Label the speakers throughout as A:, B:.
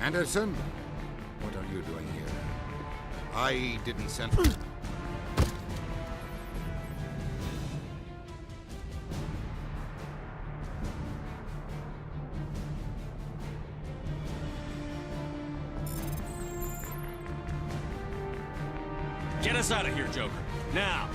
A: Anderson? What are you doing here? I didn't send...
B: Get us out of here, Joker. Now!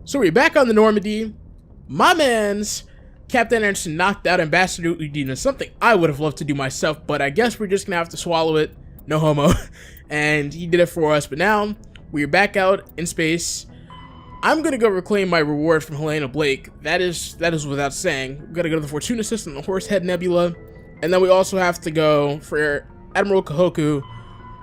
C: So we're back on the Normandy. My man's Captain Anderson knocked out Ambassador Udina, something I would have loved to do myself, but I guess we're just gonna have to swallow it, no homo. And he did it for us, but now we're back out in space. I'm gonna go reclaim my reward from Helena Blake. That is without saying. We're gonna go to the Fortuna system, the Horsehead Nebula, and then we also have to go for Admiral Kahoku,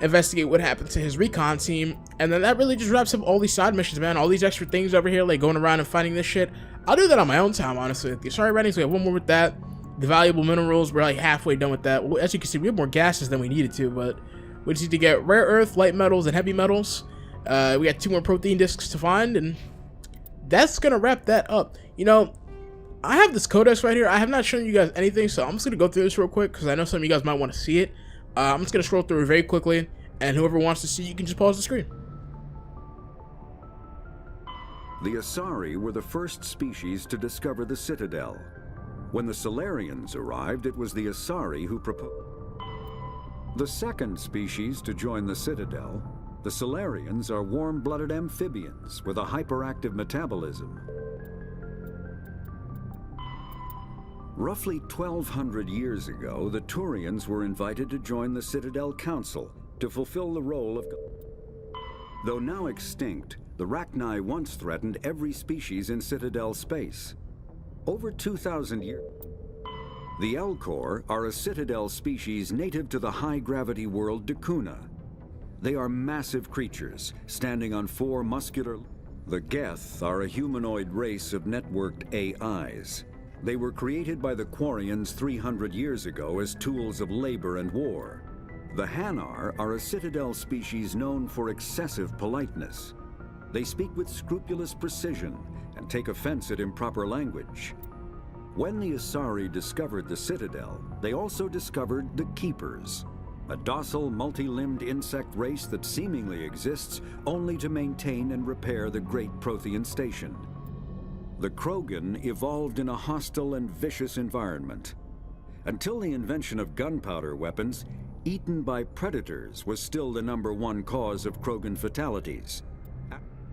C: investigate what happened to his recon team, and then that really just wraps up all these side missions, man. All these extra things over here, like going around and finding this shit. I'll do that on my own time, honestly. The Asari writings, we have one more with that. The valuable minerals, we're like halfway done with that. As you can see, we have more gases than we needed to, but we just need to get rare earth, light metals, and heavy metals. We got 2 more protein discs to find, and that's gonna wrap that up. You know, I have this codex right here. I have not shown you guys anything, so I'm just gonna go through this real quick because I know some of you guys might want to see it. I'm just gonna scroll through it very quickly, and whoever wants to see, you can just pause the screen.
D: The Asari were the first species to discover the Citadel. When the Solarians arrived, it was the Asari who proposed. The second species to join the Citadel, the Solarians are warm-blooded amphibians with a hyperactive metabolism. Roughly 1,200 years ago, the Turians were invited to join the Citadel Council to fulfill the role of... Though now extinct, the Rachni once threatened every species in Citadel space. Over 2,000 years... The Elcor are a Citadel species native to the high-gravity world Dakuna. They are massive creatures, standing on 4 muscular... The Geth are a humanoid race of networked AIs. They were created by the Quarians 300 years ago as tools of labor and war. The Hanar are a Citadel species known for excessive politeness. They speak with scrupulous precision and take offense at improper language. When the Asari discovered the Citadel, they also discovered the Keepers, a docile, multi-limbed insect race that seemingly exists only to maintain and repair the Great Prothean Station. The Krogan evolved in a hostile and vicious environment. Until the invention of gunpowder weapons, eaten by predators was still the #1 cause of Krogan fatalities.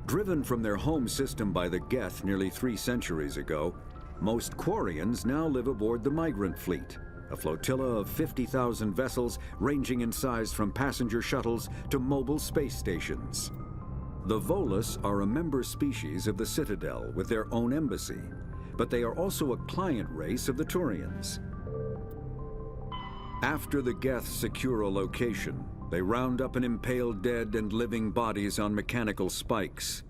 D: Driven from their home system by the Geth nearly 3 centuries ago, most Quarians now live aboard the Migrant Fleet, a flotilla of 50,000 vessels ranging in size from passenger shuttles to mobile space stations. The Volus are a member species of the Citadel with their own embassy, but they are also a client race of the Turians. After the Geth secure a location, they round up and impale dead and living bodies on mechanical spikes.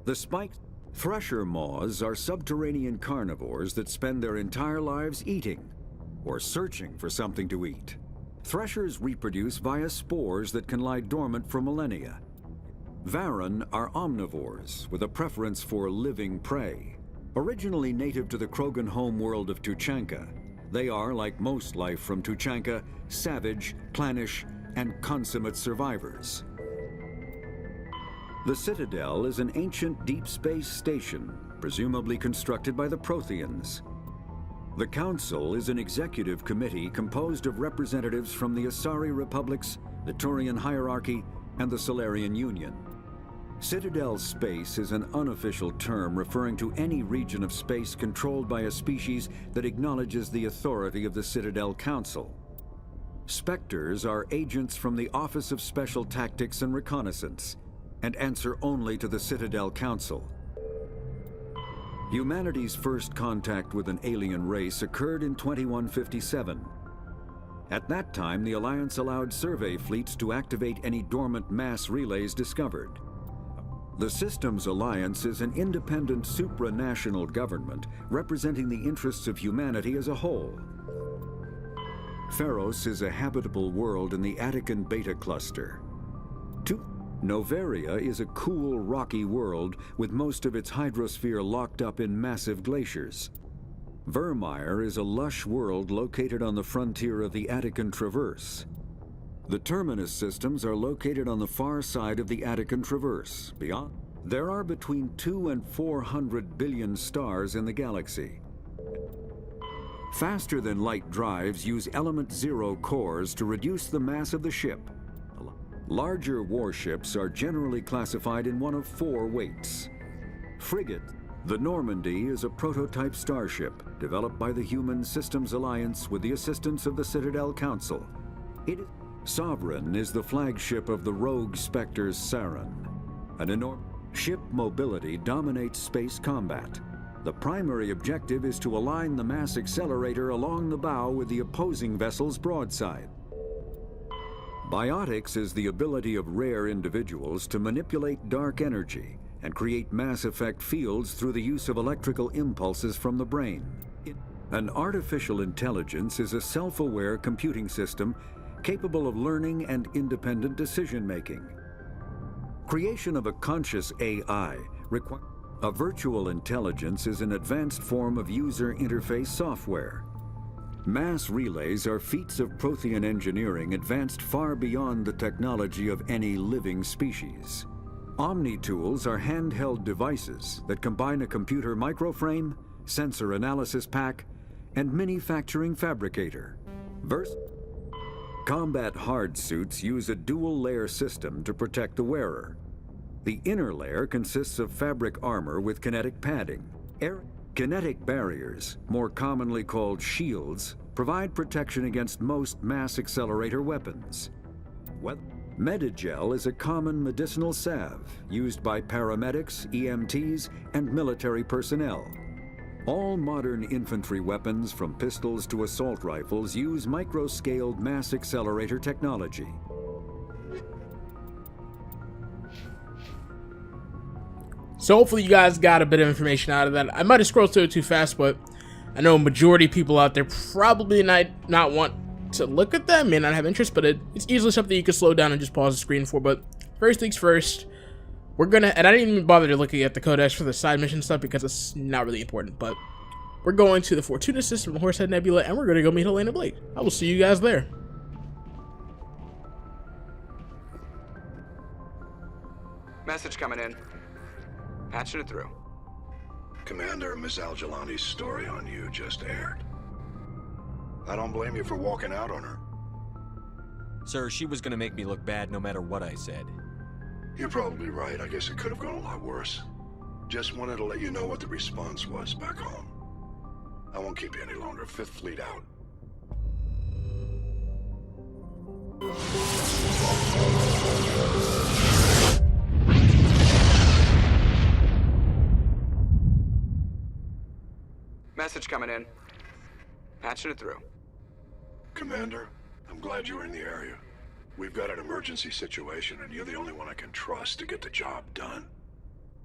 D: The spiked thresher maws are subterranean carnivores that spend their entire lives eating or searching for something to eat. Threshers reproduce via spores that can lie dormant for millennia. Varan are omnivores with a preference for living prey. Originally native to the Krogan homeworld of Tuchanka, they are, like most life from Tuchanka, savage, clannish, and consummate survivors. The Citadel is an ancient deep space station, presumably constructed by the Protheans. The Council is an executive committee composed of representatives from the Asari Republics, the Turian Hierarchy, and the Solarian Union. Citadel space is an unofficial term referring to any region of space controlled by a species that acknowledges the authority of the Citadel Council. Spectres are agents from the Office of Special Tactics and Reconnaissance, and answer only to the Citadel Council. Humanity's first contact with an alien race occurred in 2157. At that time, the Alliance allowed survey fleets to activate any dormant mass relays discovered. The Systems Alliance is an independent supranational government representing the interests of humanity as a whole. Pharos is a habitable world in the Attican Beta Cluster. Noveria is a cool, rocky world with most of its hydrosphere locked up in massive glaciers. Vermeer is a lush world located on the frontier of the Attican Traverse. The Terminus Systems are located on the far side of the Attican Traverse. Beyond, there are between 200 and 400 billion stars in the galaxy. Faster-than-light drives use element zero cores to reduce the mass of the ship. Larger warships are generally classified in one of 4 weights. Frigate. The Normandy is a prototype starship developed by the Human Systems Alliance with the assistance of the Citadel Council. Sovereign is the flagship of the rogue Spectre's Sarin. An enormous ship mobility dominates space combat. The primary objective is to align the mass accelerator along the bow with the opposing vessel's broadside. Biotics is the ability of rare individuals to manipulate dark energy and create mass effect fields through the use of electrical impulses from the brain. An artificial intelligence is a self-aware computing system capable of learning and independent decision-making. Creation of a conscious AI requires a virtual intelligence is an advanced form of user interface software. Mass relays are feats of Prothean engineering advanced far beyond the technology of any living species. Omni-tools are handheld devices that combine a computer microframe, sensor analysis pack, and manufacturing fabricator. Combat hard suits use a dual-layer system to protect the wearer. The inner layer consists of fabric armor with kinetic padding. Kinetic barriers, more commonly called shields, provide protection against most mass accelerator weapons. Medigel is a common medicinal salve used by paramedics, EMTs, and military personnel. All modern infantry weapons, from pistols to assault rifles, use micro-scaled mass accelerator technology.
C: So hopefully you guys got a bit of information out of that. I might have scrolled through it too fast, but I know a majority of people out there probably not want to look at them, may not have interest, but it's easily something you can slow down and just pause the screen for. But first things first, we're gonna, and I didn't even bother to look at the codex for the side mission stuff because it's not really important, but we're going to the Fortuna system, the Horsehead Nebula, and we're gonna go meet Helena Blake. I will see you guys there.
E: Message coming in. Patching it through.
F: Commander, Miss Al-Jalani's story on you just aired. I don't blame you for walking out on her.
B: Sir, she was gonna make me look bad no matter what I said.
F: You're probably right. I guess it could have gone a lot worse. Just wanted to let you know what the response was back home. I won't keep you any longer. 5th Fleet out.
E: Message coming in. Patching it through.
F: Commander, I'm glad you were in the area. We've got an emergency situation, and you're the only one I can trust to get the job done.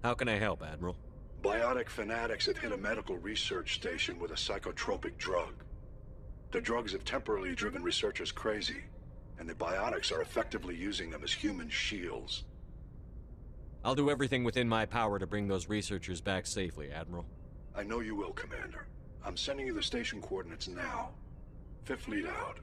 B: How can I help, Admiral?
F: Biotic fanatics have hit a medical research station with a psychotropic drug. The drugs have temporarily driven researchers crazy, and the biotics are effectively using them as human shields.
B: I'll do everything within my power to bring those researchers back safely, Admiral.
F: I know you will, Commander. I'm sending you the station coordinates now. 5th Fleet out.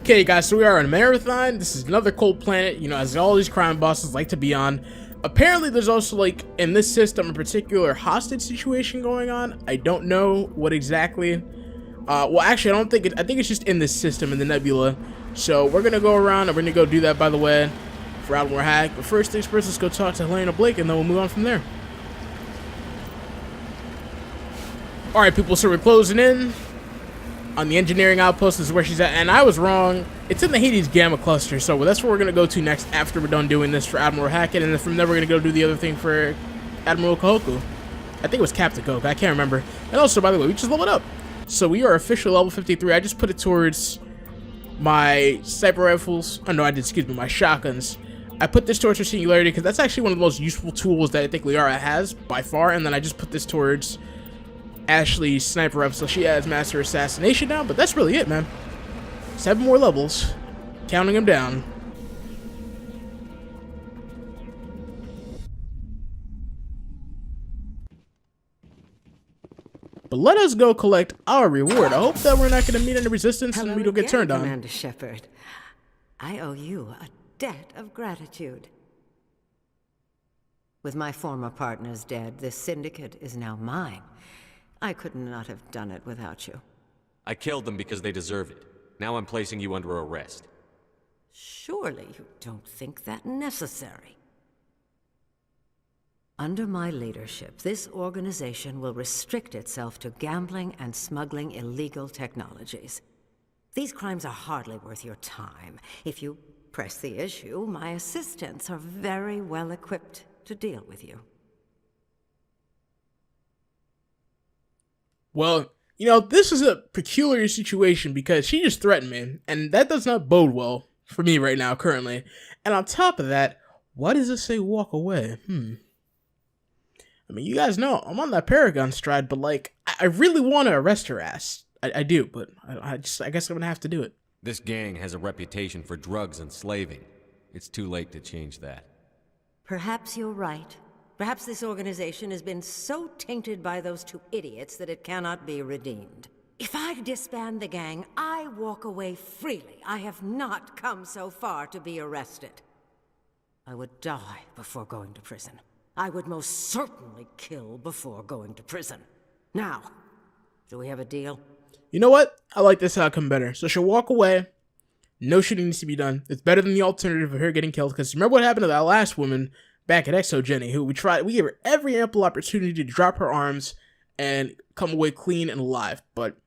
C: Okay guys, so we are on Marathon. This is another cold planet, you know, as all these crime bosses like to be on. Apparently there's also, like, in this system a particular hostage situation going on. I don't know what exactly. Well, actually, I think it's just in this system, in the nebula. So we're gonna go around and we're gonna go do that, by the way, for Admiral Hack. But first things first, let's go talk to Helena Blake and then we'll move on from there. Alright, people, so we're closing in on the engineering outpost. This is where she's at, and I was wrong. It's in the Hades Gamma Cluster, so that's where we're going to go to next after we're done doing this for Admiral Hackett, and then from there we're going to go do the other thing for Admiral Kohoku. I think it was Captain Coke, I can't remember. And also, by the way, we just leveled up. So we are officially level 53. I just put it towards my sniper rifles. Oh no, I did, excuse me, my shotguns. I put this towards her singularity because that's actually one of the most useful tools that I think Liara has by far, and then I just put this towards Ashley's sniper rifle, so she has Master Assassination now, but that's really it, man. 7 more levels, counting them down. But let us go collect our reward. I hope that we're not going to meet any resistance and we don't get turned on.
G: Commander Shepard. I owe you a debt of gratitude. With my former partners dead, this syndicate is now mine. I could not have done it without you.
B: I killed them because they deserve it. Now I'm placing you under arrest.
G: Surely you don't think that necessary. Under my leadership, this organization will restrict itself to gambling and smuggling illegal technologies. These crimes are hardly worth your time. If you press the issue, my assistants are very well equipped to deal with you.
C: Well, you know, this is a peculiar situation because she just threatened me, and that does not bode well for me right now, currently. And on top of that, why does it say walk away? I mean, you guys know, I'm on that Paragon stride, but, like, I really want to arrest her ass. I do, but I guess I'm going to have to do it.
B: This gang has a reputation for drugs and slaving. It's too late to change that.
G: Perhaps you're right. Perhaps this organization has been so tainted by those 2 idiots that it cannot be redeemed. If I disband the gang, I walk away freely. I have not come so far to be arrested. I would die before going to prison. I would most certainly kill before going to prison. Now, do we have a deal?
C: You know what? I like this outcome better. So she'll walk away. No shooting needs to be done. It's better than the alternative of her getting killed. Because remember what happened to that last woman back at Exo Jenny, who we gave her every ample opportunity to drop her arms and come away clean and alive. But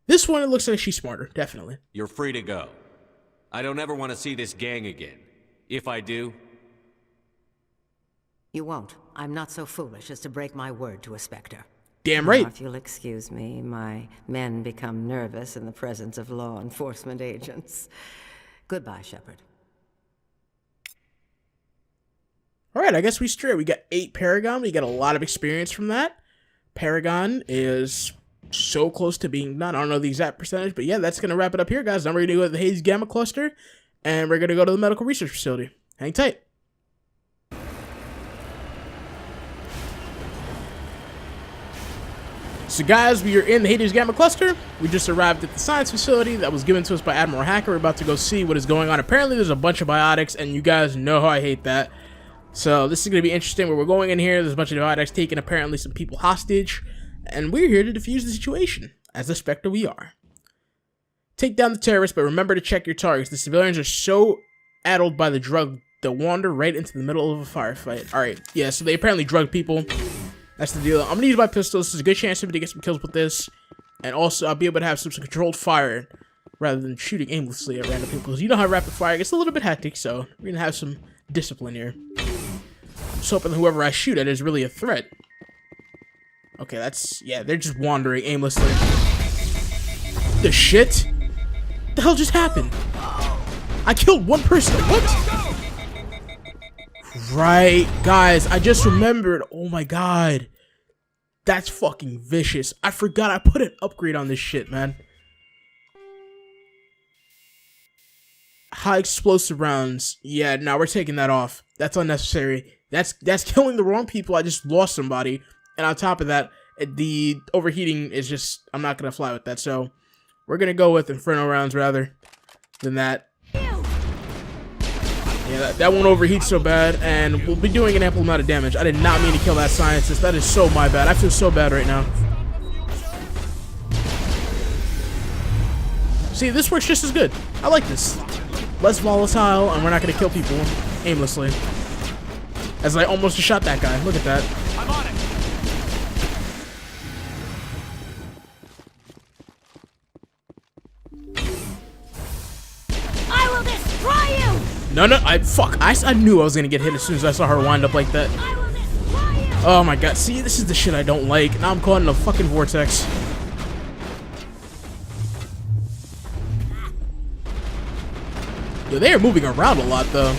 C: this one, it looks like she's smarter, definitely.
B: You're free to go. I don't ever want to see this gang again. If I do...
G: You won't. I'm not so foolish as to break my word to a Spectre.
C: Damn right.
G: Now, if you'll excuse me, my men become nervous in the presence of law enforcement agents. Goodbye, Shepard.
C: Alright, I guess we straight. We got 8 Paragon. We got a lot of experience from that. Paragon is so close to being done. I don't know the exact percentage, but yeah, that's going to wrap it up here, guys. Now we're going to go to the Hades Gamma Cluster, and we're going to go to the Medical Research Facility. Hang tight. So guys, we are in the Hades Gamma Cluster. We just arrived at the science facility that was given to us by Admiral Hacker. We're about to go see what is going on. Apparently there's a bunch of biotics, and you guys know how I hate that. So this is going to be interesting where we're going in here. There's a bunch of biotics taking apparently some people hostage, and we're here to defuse the situation, as the Spectre we are. Take down the terrorists, but remember to check your targets. The civilians are so addled by the drug, they'll wander right into the middle of a firefight. Alright, yeah, so they apparently drug people. That's the deal. I'm going to use my pistol. This is a good chance for me to get some kills with this. And also, I'll be able to have some controlled fire rather than shooting aimlessly at random people. Because you know how rapid fire gets a little bit hectic, so we're going to have some discipline here. I'm just hoping whoever I shoot at is really a threat. Okay, that's... yeah, they're just wandering aimlessly. The shit? What the hell just happened? I killed 1 person. What? Right, guys, I just remembered. Oh my god. That's fucking vicious. I forgot I put an upgrade on this shit, man. High explosive rounds. Yeah, now we're taking that off. That's unnecessary. That's killing the wrong people. I just lost somebody. And on top of that, the overheating is just... I'm not going to fly with that. So, we're going to go with Inferno rounds rather than that. Yeah, that won't overheat so bad, and we'll be doing an ample amount of damage. I did not mean to kill that scientist. That is so my bad. I feel so bad right now. See, this works just as good. I like this. Less volatile, and we're not going to kill people aimlessly. As I almost shot that guy. Look at that.
B: I'm on it.
C: No, no, fuck. I knew I was gonna get hit as soon as I saw her wind up like that. Oh my god, see, this is the shit I don't like. Now I'm caught in a fucking vortex. Yo, they are moving around a lot, though.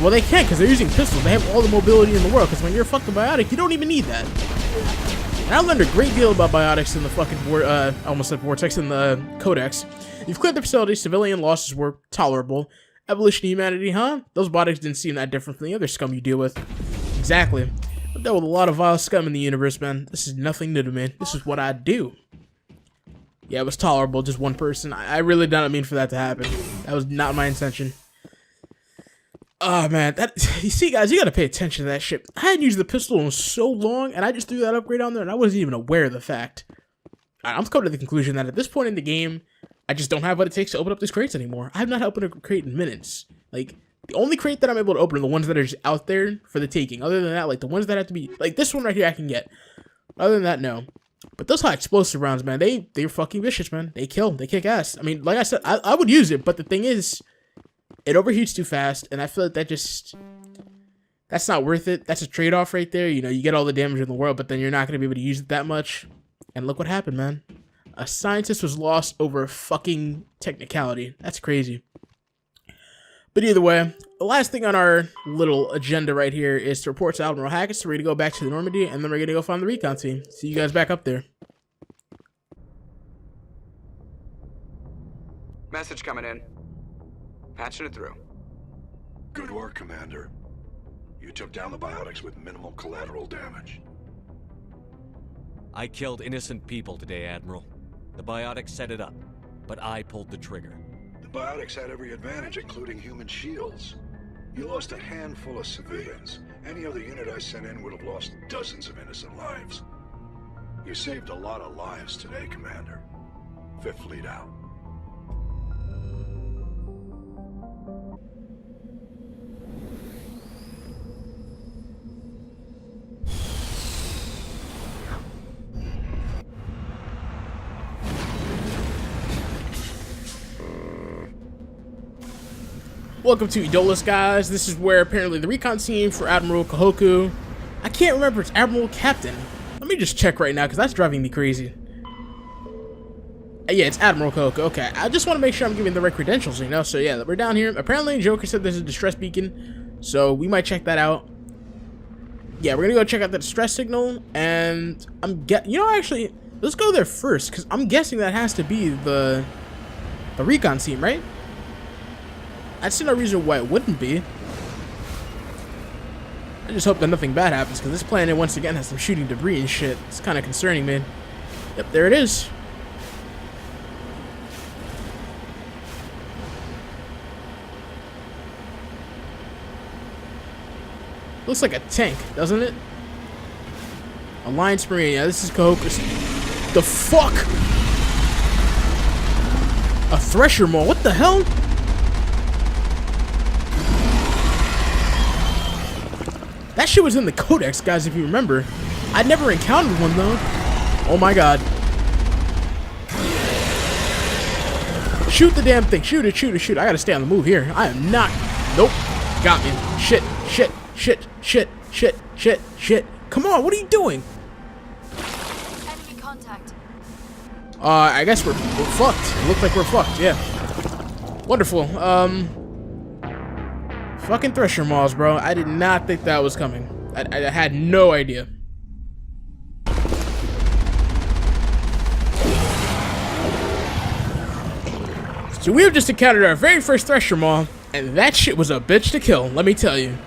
C: Well, they can't, because they're using pistols. They have all the mobility in the world, because when you're a fucking biotic, you don't even need that. And I learned a great deal about biotics in the fucking, I almost said vortex, in the Codex. You've cleared the facility, civilian losses were tolerable. Evolution of humanity, huh? Those biotics didn't seem that different from the other scum you deal with. Exactly. I've dealt with a lot of vile scum in the universe, man. This is nothing new to me. This is what I do. Yeah, it was tolerable, just one person. I really did not mean for that to happen. That was not my intention. Oh, man. You see, guys, you gotta pay attention to that shit. I hadn't used the pistol in so long, and I just threw that upgrade on there, and I wasn't even aware of the fact. I'm coming to the conclusion that at this point in the game, I just don't have what it takes to open up these crates anymore. I have not opened a crate in minutes. Like, the only crate that I'm able to open are the ones that are just out there for the taking. Other than that, like, the ones that have to be... Like, this one right here I can get. Other than that, no. But those high explosive rounds, man, they're fucking vicious, man. They kill. They kick ass. I mean, like I said, I would use it, but the thing is, it overheats too fast, and I feel like that's not worth it. That's a trade-off right there. You know, you get all the damage in the world, but then you're not going to be able to use it that much. And look what happened, man. A scientist was lost over a fucking technicality. That's crazy. But either way, the last thing on our little agenda right here is to report to Admiral Hackett. So we're going to go back to the Normandy, and then we're going to go find the recon team. See you guys back up there.
E: Message coming in. Patching it through.
F: Good work, Commander. You took down the biotics with minimal collateral damage.
B: I killed innocent people today, Admiral. The biotics set it up, but I pulled the trigger.
F: The biotics had every advantage, including human shields. You lost a handful of civilians. Any other unit I sent in would have lost dozens of innocent lives. You saved a lot of lives today, Commander. Fifth Fleet out.
C: Welcome to Edolis, guys. This is where apparently the recon team for Admiral Kahoku. I can't remember, it's Admiral Captain. Let me just check right now, because that's driving me crazy. Yeah, it's Admiral Kahoku. Okay, I just want to make sure I'm giving the right credentials, you know? So yeah, we're down here. Apparently, Joker said there's a distress beacon, so we might check that out. Yeah, we're gonna go check out the distress signal, and you know, actually, let's go there first, because I'm guessing that has to be the recon team, right? I see no reason why it wouldn't be. I just hope that nothing bad happens, because this planet once again has some shooting debris and shit. It's kind of concerning, man. Yep, there it is. Looks like a tank, doesn't it? Alliance Marine. Yeah, this is Kahokus. The fuck? A Thresher Maul. What the hell? That shit was in the Codex, guys, if you remember. I'd never encountered one, though. Oh my god. Shoot the damn thing. Shoot it, shoot it, shoot it. I gotta stay on the move here. I am not... Nope. Got me. Shit, shit, shit, shit, shit, shit, shit. Come on, what are you doing?
H: Enemy contact.
C: I guess we're fucked. Looks like we're fucked, yeah. Wonderful. Fucking Thresher Maws, bro. I did not think that was coming. I had no idea. So we have just encountered our very first Thresher Maw, and that shit was a bitch to kill, let me tell you.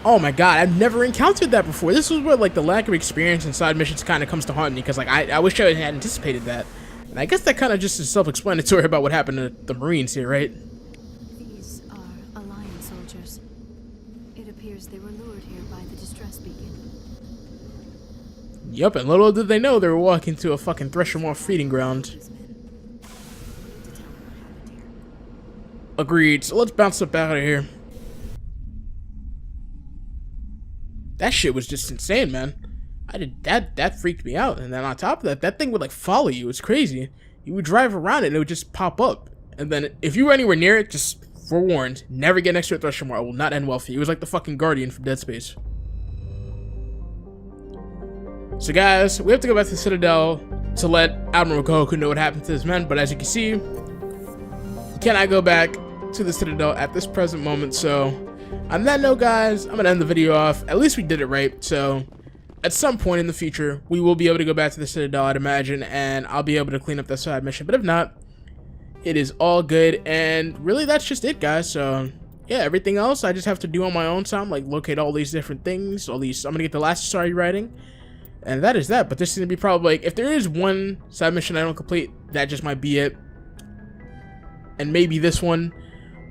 C: Oh my god, I've never encountered that before. This is where, like, the lack of experience in side missions kind of comes to haunt me, because, like, I wish I had anticipated that. And I guess that kind of just is self-explanatory about what happened to the Marines here, right?
H: These are Alliance soldiers. It appears they were lured here by the distress beacon.
C: Yup, and little did they know they were walking to a fucking Thresher Maw feeding ground. Agreed, so let's bounce up out of here. That shit was just insane, man. That freaked me out. And then on top of that, that thing would like follow you. It's crazy. You would drive around it and it would just pop up. And then if you were anywhere near it, just forewarned, never get next to a thresher more. I will not end well for you. It was like the fucking Guardian from Dead Space. So guys, we have to go back to the Citadel to let Admiral Kohoku know what happened to his men, but as you can see, we cannot go back to the Citadel at this present moment. So on that note, guys, I'm gonna end the video off. At least we did it right. So at some point in the future, we will be able to go back to the Citadel, I'd imagine, and I'll be able to clean up that side mission. But if not, it is all good. And really, that's just it, guys. So yeah, everything else I just have to do on my own time, like locate all these different things, all these. I'm gonna get the last Strory writing, and that is that. But this is gonna be probably, like, if there is one side mission I don't complete, that just might be it, and maybe this one.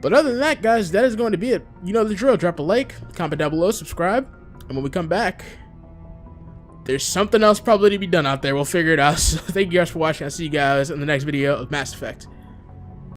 C: But other than that, guys, that is going to be it. You know the drill. Drop a like, comment down below, subscribe, and when we come back, there's something else probably to be done out there. We'll figure it out. So thank you guys for watching. I'll see you guys in the next video of Mass Effect.